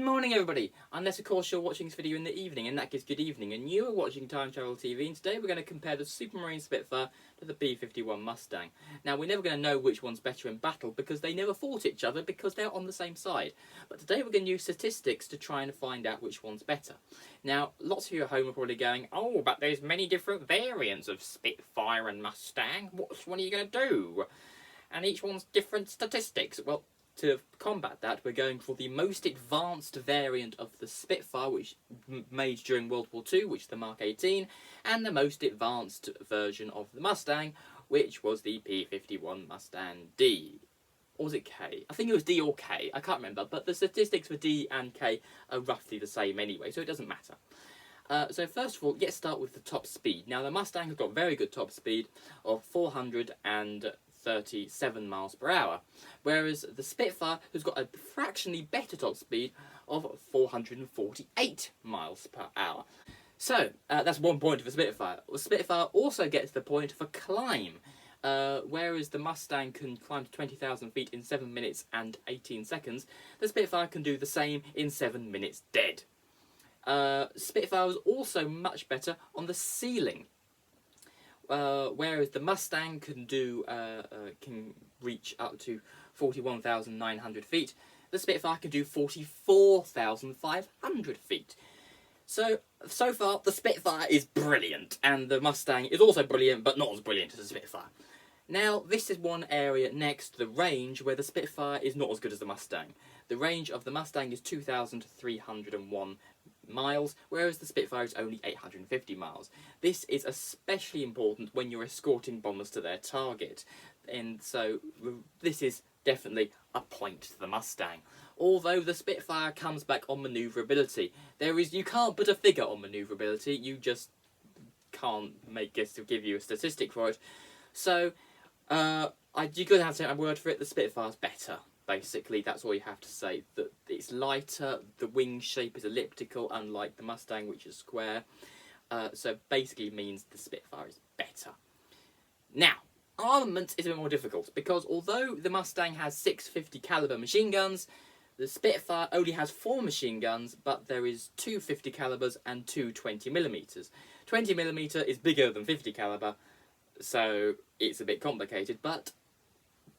morning everybody, unless of course you're watching this video in the evening, in that case good evening, and you are watching Time Travel TV, and today we're going to compare the Supermarine Spitfire to the B-51 Mustang. Now we're never going to know which one's better in battle because they never fought each other because they're on the same side. But today we're going to use statistics to try and find out which one's better. Now lots of you at home are probably going, oh but there's many different variants of Spitfire and Mustang, which one are you going to do? And each one's different statistics. Well, to combat that, we're going for the most advanced variant of the Spitfire, which made during World War II, which is the Mark 18, and the most advanced version of the Mustang, which was the P-51 Mustang D. Or was it K? I think it was D or K, I can't remember, but the statistics for D and K are roughly the same anyway, so it doesn't matter. So first of all, let's start with the top speed. Now the Mustang has got very good top speed of 437 miles per hour, whereas the Spitfire has got a fractionally better top speed of 448 miles per hour. So that's 1 point for the Spitfire. The Spitfire also gets the point for climb, whereas the Mustang can climb to 20,000 feet in 7 minutes and 18 seconds. The Spitfire can do the same in 7 minutes dead. Spitfire was also much better on the ceiling. Whereas the Mustang can reach up to 41,900 feet, the Spitfire can do 44,500 feet. So far the Spitfire is brilliant, and the Mustang is also brilliant, but not as brilliant as the Spitfire. Now this is one area next to the range where the Spitfire is not as good as the Mustang. The range of the Mustang is 2,301 miles, whereas the Spitfire is only 850 miles. This is especially important when you're escorting bombers to their target, and so this is definitely a point to the Mustang. Although the Spitfire comes back on manoeuvrability. You can't put a figure on manoeuvrability, you just can't give you a statistic for it. So you're going to have to take my word for it, the Spitfire's better. Basically, that's all you have to say. That it's lighter, the wing shape is elliptical, unlike the Mustang, which is square. So basically it means the Spitfire is better. Now, armament is a bit more difficult, because although the Mustang has 650 caliber machine guns, the Spitfire only has 4 machine guns, but there is 2 50 calibers and 2 20mm. 20mm is bigger than 50 caliber, so it's a bit complicated, but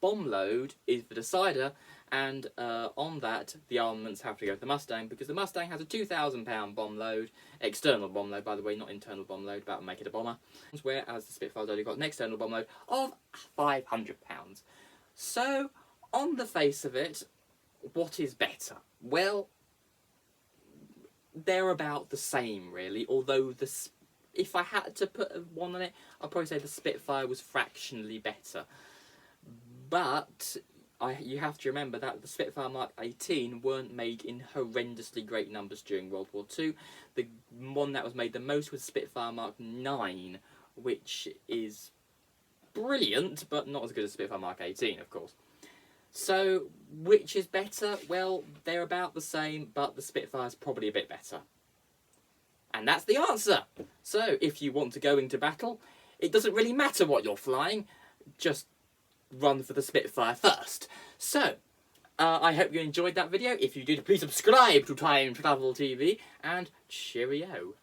bomb load is the decider, and on that the armaments have to go to the Mustang, because the Mustang has a 2,000 pound bomb load, external bomb load by the way, not internal bomb load, about to make it a bomber, whereas the Spitfire's only got an external bomb load of 500 pounds. So on the face of it, what is better? Well, they're about the same really, although if I had to put one on it, I'd probably say the Spitfire was fractionally better. But you have to remember that the Spitfire Mark 18 weren't made in horrendously great numbers during World War II. The one that was made the most was Spitfire Mark 9, which is brilliant, but not as good as Spitfire Mark 18, of course. So, which is better? Well, they're about the same, but the Spitfire's probably a bit better. And that's the answer! So, if you want to go into battle, it doesn't really matter what you're flying, just run for the Spitfire first. So, I hope you enjoyed that video. If you did, please subscribe to Time Travel TV, and cheerio.